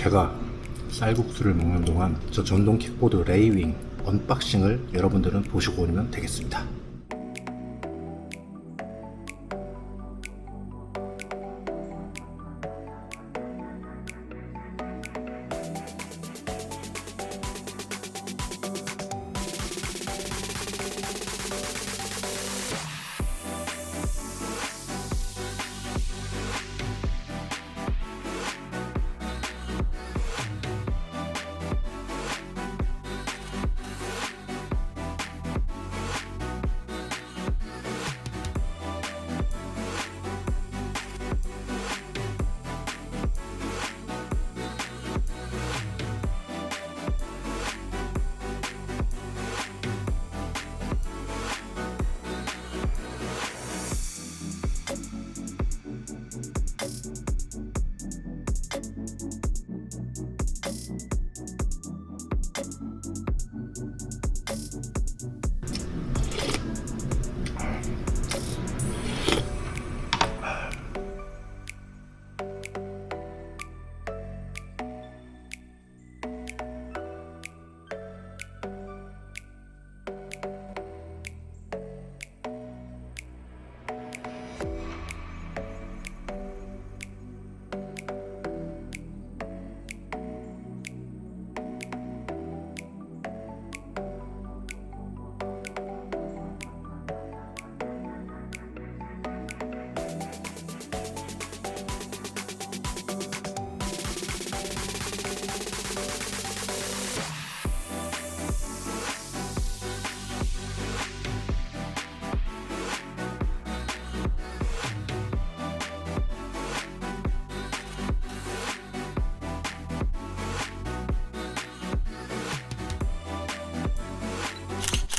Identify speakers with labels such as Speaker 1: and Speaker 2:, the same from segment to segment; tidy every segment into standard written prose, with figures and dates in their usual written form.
Speaker 1: 제가 쌀국수를 먹는 동안 저 전동 킥보드 레이윙 언박싱을 여러분들은 보시고 오면 되겠습니다.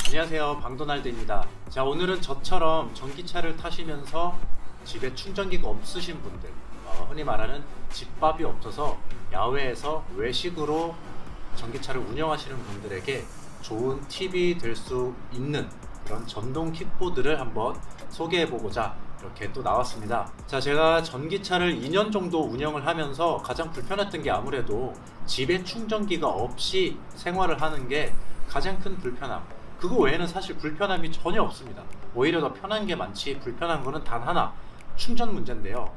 Speaker 2: 안녕하세요, 방도날드입니다. 자, 오늘은 저처럼 전기차를 타시면서 집에 충전기가 없으신 분들, 흔히 말하는 집밥이 없어서 야외에서 외식으로 전기차를 운영하시는 분들에게 좋은 팁이 될 수 있는 그런 전동 킥보드를 한번 소개해보고자 이렇게 또 나왔습니다. 자, 제가 전기차를 2년 정도 운영을 하면서 가장 불편했던 게 아무래도 집에 충전기가 없이 생활을 하는 게 가장 큰 불편함. 그거 외에는 사실 불편함이 전혀 없습니다. 오히려 더 편한 게 많지 불편한 거는 단 하나, 충전 문제인데요.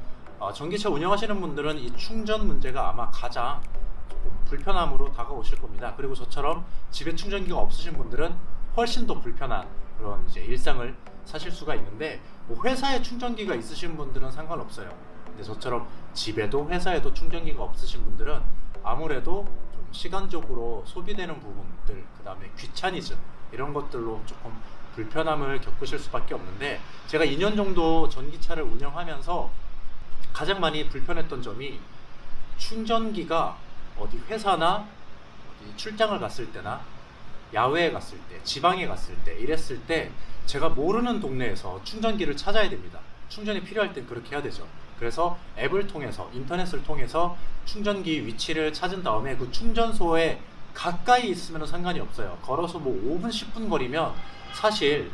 Speaker 2: 전기차 운영하시는 분들은 이 충전 문제가 아마 가장 조금 불편함으로 다가오실 겁니다. 그리고 저처럼 집에 충전기가 없으신 분들은 훨씬 더 불편한 그런 이제 일상을 사실 수가 있는데, 뭐 회사에 충전기가 있으신 분들은 상관없어요. 근데 저처럼 집에도 회사에도 충전기가 없으신 분들은 아무래도 좀 시간적으로 소비되는 부분들, 그 다음에 귀차니즘 이런 것들로 조금 불편함을 겪으실 수밖에 없는데, 제가 2년 정도 전기차를 운영하면서 가장 많이 불편했던 점이 충전기가 어디 회사나 어디 출장을 갔을 때나 야외에 갔을 때, 지방에 갔을 때 이랬을 때 제가 모르는 동네에서 충전기를 찾아야 됩니다. 충전이 필요할 땐 그렇게 해야 되죠. 그래서 앱을 통해서, 인터넷을 통해서 충전기 위치를 찾은 다음에 그 충전소에 가까이 있으면 상관이 없어요. 걸어서 뭐 5분, 10분 거리면 사실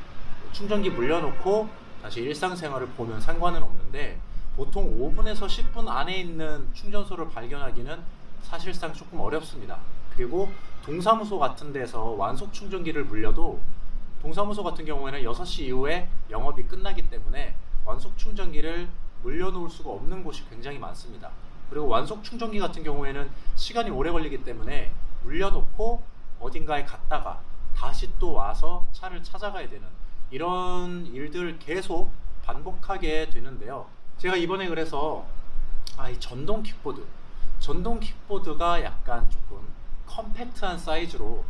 Speaker 2: 충전기 물려놓고 다시 일상생활을 보면 상관은 없는데, 보통 5분에서 10분 안에 있는 충전소를 발견하기는 사실상 조금 어렵습니다. 그리고 동사무소 같은 데서 완속 충전기를 물려도 동사무소 같은 경우에는 6시 이후에 영업이 끝나기 때문에 완속 충전기를 물려놓을 수가 없는 곳이 굉장히 많습니다. 그리고 완속 충전기 같은 경우에는 시간이 오래 걸리기 때문에 물려놓고 어딘가에 갔다가 다시 또 와서 차를 찾아가야 되는 이런 일들 계속 반복하게 되는데요. 제가 이번에 그래서 이 전동 킥보드가 약간 조금 컴팩트한 사이즈로,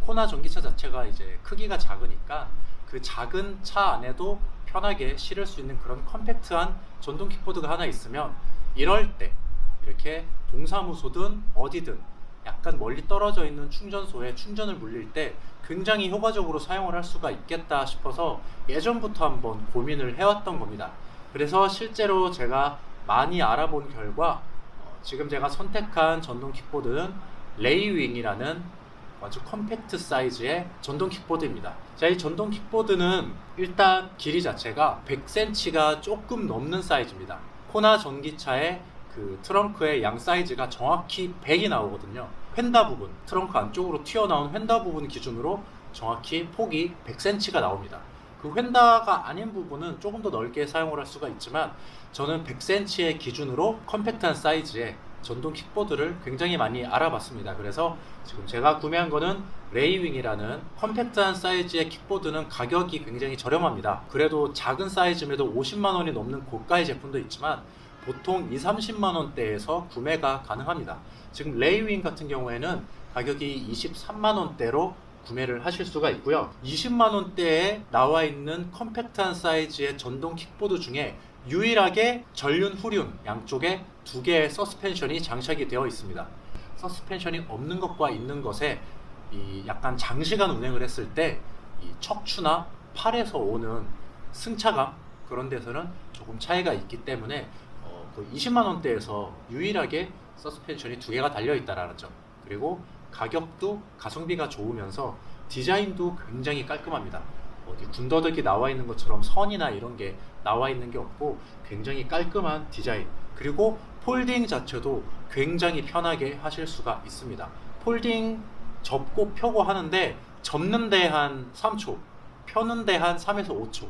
Speaker 2: 코나 전기차 자체가 이제 크기가 작으니까 그 작은 차 안에도 편하게 실을 수 있는 그런 컴팩트한 전동 킥보드가 하나 있으면 이럴 때 이렇게 동사무소든 어디든 약간 멀리 떨어져 있는 충전소에 충전을 물릴 때 굉장히 효과적으로 사용을 할 수가 있겠다 싶어서 예전부터 한번 고민을 해왔던 겁니다. 그래서 실제로 제가 많이 알아본 결과 지금 제가 선택한 전동 킥보드는 레이윙이라는 아주 컴팩트 사이즈의 전동 킥보드입니다. 자, 이 전동 킥보드는 일단 길이 자체가 100cm가 조금 넘는 사이즈입니다. 코나 전기차의 그 트렁크의 양 사이즈가 정확히 100이 나오거든요. 휀다 부분, 트렁크 안쪽으로 튀어나온 휀다 부분 기준으로 정확히 폭이 100cm가 나옵니다. 그 휀다가 아닌 부분은 조금 더 넓게 사용을 할 수가 있지만 저는 100cm의 기준으로 컴팩트한 사이즈의 전동 킥보드를 굉장히 많이 알아봤습니다. 그래서 지금 제가 구매한 거는 레이윙이라는 컴팩트한 사이즈의 킥보드는 가격이 굉장히 저렴합니다. 그래도 작은 사이즈에도 50만 원이 넘는 고가의 제품도 있지만 보통 2, 30만 원대에서 구매가 가능합니다. 지금 레이윙 같은 경우에는 가격이 23만 원대로 구매를 하실 수가 있고요. 20만 원대에 나와 있는 컴팩트한 사이즈의 전동 킥보드 중에 유일하게 전륜, 후륜 양쪽에 두 개의 서스펜션이 장착이 되어 있습니다. 서스펜션이 없는 것과 있는 것에 이 약간 장시간 운행을 했을 때 이 척추나 팔에서 오는 승차감 그런 데서는 조금 차이가 있기 때문에 그 20만 원대에서 유일하게 서스펜션이 두 개가 달려 있다라는 점, 그리고 가격도 가성비가 좋으면서 디자인도 굉장히 깔끔합니다. 어디 군더더기 나와 있는 것처럼 선이나 이런 게 나와 있는 게 없고 굉장히 깔끔한 디자인, 그리고 폴딩 자체도 굉장히 편하게 하실 수가 있습니다. 폴딩 접고 펴고 하는데 접는데 한 3초, 펴는데 한 3에서 5초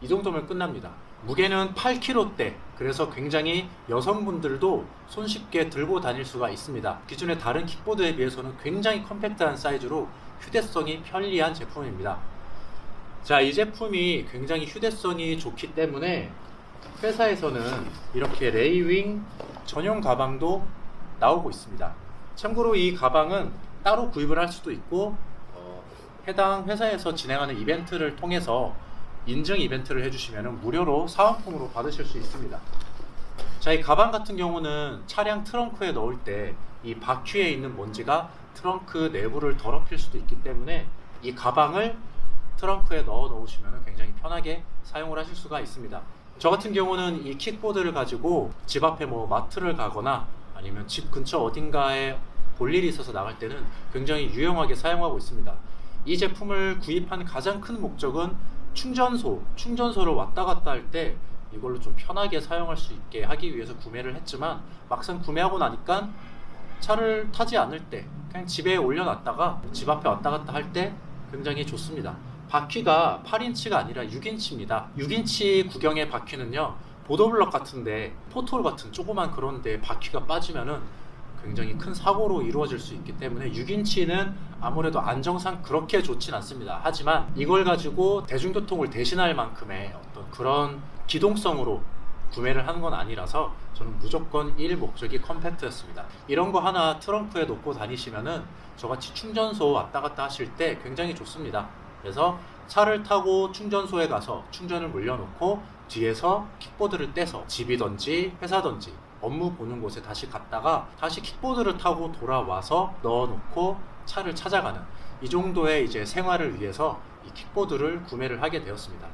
Speaker 2: 이 정도면 끝납니다. 무게는 8kg대, 그래서 굉장히 여성분들도 손쉽게 들고 다닐 수가 있습니다. 기존의 다른 킥보드에 비해서는 굉장히 컴팩트한 사이즈로 휴대성이 편리한 제품입니다. 자, 이 제품이 굉장히 휴대성이 좋기 때문에 회사에서는 이렇게 레이윙 전용 가방도 나오고 있습니다. 참고로 이 가방은 따로 구입을 할 수도 있고 해당 회사에서 진행하는 이벤트를 통해서 인증 이벤트를 해주시면 무료로 사은품으로 받으실 수 있습니다. 자, 이 가방 같은 경우는 차량 트렁크에 넣을 때 이 바퀴에 있는 먼지가 트렁크 내부를 더럽힐 수도 있기 때문에 이 가방을 트렁크에 넣어 놓으시면 굉장히 편하게 사용을 하실 수가 있습니다. 저 같은 경우는 이 킥보드를 가지고 집 앞에 뭐 마트를 가거나 아니면 집 근처 어딘가에 볼 일이 있어서 나갈 때는 굉장히 유용하게 사용하고 있습니다. 이 제품을 구입한 가장 큰 목적은 충전소를 왔다 갔다 할 때 이걸로 좀 편하게 사용할 수 있게 하기 위해서 구매를 했지만 막상 구매하고 나니까 차를 타지 않을 때 그냥 집에 올려놨다가 집 앞에 왔다 갔다 할 때 굉장히 좋습니다. 바퀴가 8인치가 아니라 6인치입니다. 6인치 구경의 바퀴는요, 보도블럭 같은데 포톨 같은 조그만 그런데 바퀴가 빠지면은 굉장히 큰 사고로 이루어질 수 있기 때문에 6인치는 아무래도 안정상 그렇게 좋진 않습니다. 하지만 이걸 가지고 대중교통을 대신할 만큼의 어떤 그런 기동성으로 구매를 하는 건 아니라서 저는 무조건 1 목적이 컴팩트였습니다. 이런 거 하나 트렁크에 놓고 다니시면은 저같이 충전소 왔다 갔다 하실 때 굉장히 좋습니다. 그래서 차를 타고 충전소에 가서 충전을 물려놓고 뒤에서 킥보드를 떼서 집이든지 회사든지 업무 보는 곳에 다시 갔다가 다시 킥보드를 타고 돌아와서 넣어놓고 차를 찾아가는 이 정도의 이제 생활을 위해서 이 킥보드를 구매를 하게 되었습니다.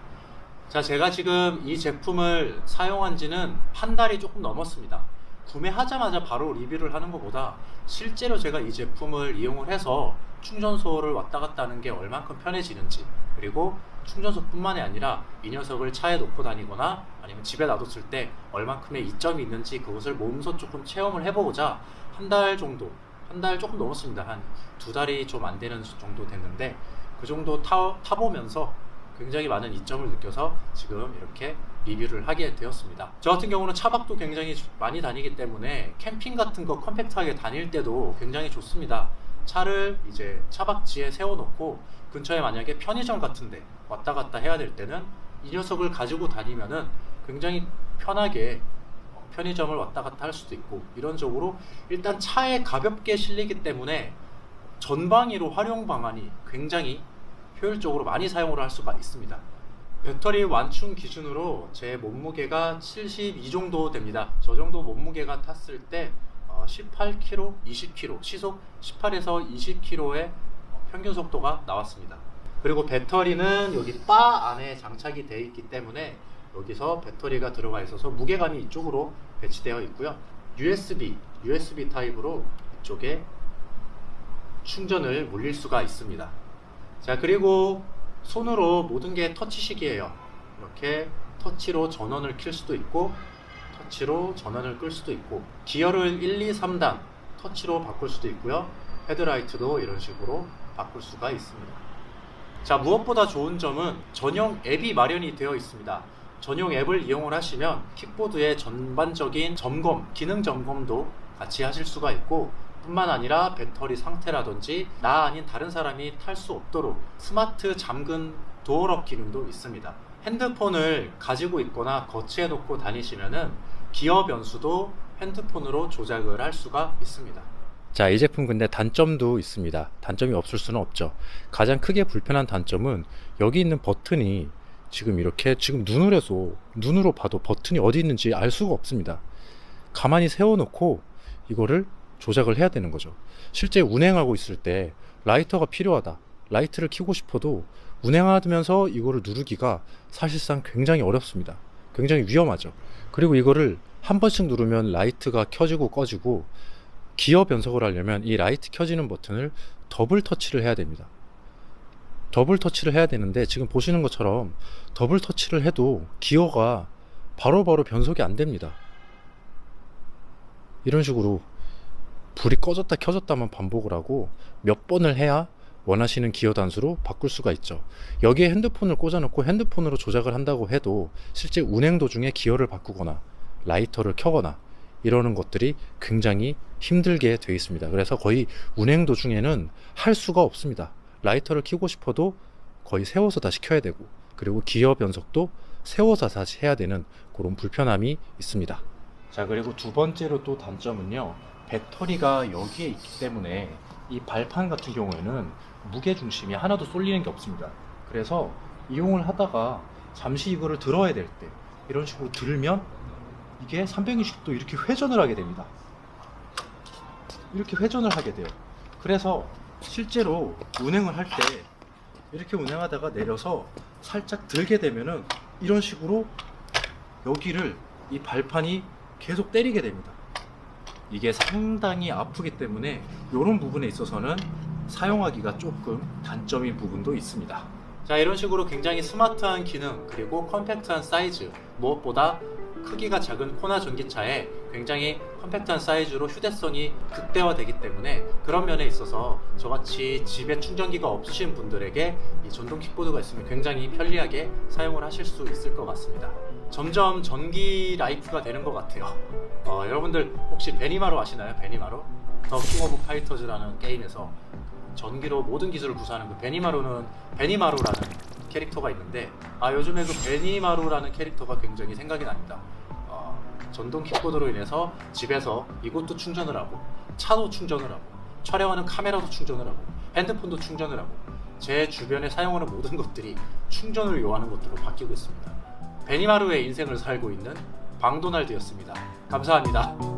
Speaker 2: 자, 제가 지금 이 제품을 사용한 지는 한 달이 조금 넘었습니다. 구매하자마자 바로 리뷰를 하는 것보다 실제로 제가 이 제품을 이용을 해서 충전소를 왔다 갔다 하는 게 얼만큼 편해지는지, 그리고 충전소뿐만이 아니라 이 녀석을 차에 놓고 다니거나 아니면 집에 놔뒀을 때 얼만큼의 이점이 있는지 그것을 몸소 조금 체험을 해보고자 한 달 정도, 한 달 조금 넘었습니다. 한 2달이 좀 안 되는 정도 됐는데 그 정도 타보면서 굉장히 많은 이점을 느껴서 지금 이렇게 리뷰를 하게 되었습니다. 저 같은 경우는 차박도 굉장히 많이 다니기 때문에 캠핑 같은 거 컴팩트하게 다닐 때도 굉장히 좋습니다. 차를 이제 차박지에 세워놓고 근처에 만약에 편의점 같은데 왔다 갔다 해야 될 때는 이 녀석을 가지고 다니면은 굉장히 편하게 편의점을 왔다 갔다 할 수도 있고, 이런적으로 일단 차에 가볍게 실리기 때문에 전방위로 활용 방안이 굉장히 효율적으로 많이 사용을 할 수가 있습니다. 배터리 완충 기준으로 제 몸무게가 72 정도 됩니다. 저 정도 몸무게가 탔을 때 18km, 20km, 시속 18에서 20km의 평균 속도가 나왔습니다. 그리고 배터리는 여기 바 안에 장착이 되어 있기 때문에 여기서 배터리가 들어가 있어서 무게감이 이쪽으로 배치되어 있고요. USB 타입으로 이쪽에 충전을 물릴 수가 있습니다. 자, 그리고 손으로 모든 게 터치식이에요. 이렇게 터치로 전원을 켤 수도 있고 터치로 전원을 끌 수도 있고, 기어를 1, 2, 3단 터치로 바꿀 수도 있고요. 헤드라이트도 이런 식으로 바꿀 수가 있습니다. 자, 무엇보다 좋은 점은 전용 앱이 마련이 되어 있습니다. 전용 앱을 이용을 하시면 킥보드의 전반적인 점검, 기능 점검도 같이 하실 수가 있고, 뿐만 아니라 배터리 상태라든지 나 아닌 다른 사람이 탈 수 없도록 스마트 잠금 도어럭 기능도 있습니다. 핸드폰을 가지고 있거나 거치해 놓고 다니시면은 기어 변수도 핸드폰으로 조작을 할 수가 있습니다. 자, 이 제품 근데 단점도 있습니다. 단점이 없을 수는 없죠. 가장 크게 불편한 단점은 여기 있는 버튼이 지금 이렇게 눈으로 봐도 버튼이 어디 있는지 알 수가 없습니다. 가만히 세워놓고 이거를 조작을 해야 되는 거죠. 실제 운행하고 있을 때 라이터가 필요하다, 라이트를 켜고 싶어도 운행하면서 이거를 누르기가 사실상 굉장히 어렵습니다. 굉장히 위험하죠. 그리고 이거를 한 번씩 누르면 라이트가 켜지고 꺼지고, 기어 변속을 하려면 이 라이트 켜지는 버튼을 더블 터치를 해야 됩니다. 더블 터치를 해야 되는데 지금 보시는 것처럼 더블 터치를 해도 기어가 바로바로 변속이 안 됩니다. 이런 식으로 불이 꺼졌다 켜졌다만 반복을 하고 몇 번을 해야 원하시는 기어 단수로 바꿀 수가 있죠. 여기에 핸드폰을 꽂아놓고 핸드폰으로 조작을 한다고 해도 실제 운행 도중에 기어를 바꾸거나 라이터를 켜거나 이러는 것들이 굉장히 힘들게 되어 있습니다. 그래서 거의 운행 도중에는 할 수가 없습니다. 라이터를 켜고 싶어도 거의 세워서 다시 켜야 되고, 그리고 기어 변속도 세워서 다시 해야 되는 그런 불편함이 있습니다. 자, 그리고 두 번째로 또 단점은요, 배터리가 여기에 있기 때문에 이 발판 같은 경우에는 무게 중심이 하나도 쏠리는 게 없습니다. 그래서 이용을 하다가 잠시 이거를 들어야 될 때 이런 식으로 들면 이게 360도 이렇게 회전을 하게 됩니다. 이렇게 회전을 하게 돼요. 그래서 실제로 운행을 할 때 이렇게 운행하다가 내려서 살짝 들게 되면은 이런 식으로 여기를 이 발판이 계속 때리게 됩니다. 이게 상당히 아프기 때문에 이런 부분에 있어서는 사용하기가 조금 단점인 부분도 있습니다. 자, 이런 식으로 굉장히 스마트한 기능, 그리고 컴팩트한 사이즈, 무엇보다 크기가 작은 코나 전기차에 굉장히 컴팩트한 사이즈로 휴대성이 극대화되기 때문에 그런 면에 있어서 저같이 집에 충전기가 없으신 분들에게 이 전동 킥보드가 있으면 굉장히 편리하게 사용을 하실 수 있을 것 같습니다. 점점 전기 라이프가 되는 것 같아요. 여러분들 혹시 베니마루 아시나요? 베니마루? 더 킹 오브 파이터즈라는 게임에서 전기로 모든 기술을 구사하는 그 베니마루라는 캐릭터가 있는데, 요즘에 그 베니마루라는 캐릭터가 굉장히 생각이 납니다. 전동 킥보드로 인해서 집에서 이것도 충전을 하고, 차도 충전을 하고, 촬영하는 카메라도 충전을 하고, 핸드폰도 충전을 하고, 제 주변에 사용하는 모든 것들이 충전을 요하는 것들로 바뀌고 있습니다. 베니마루의 인생을 살고 있는 방도날드였습니다. 감사합니다.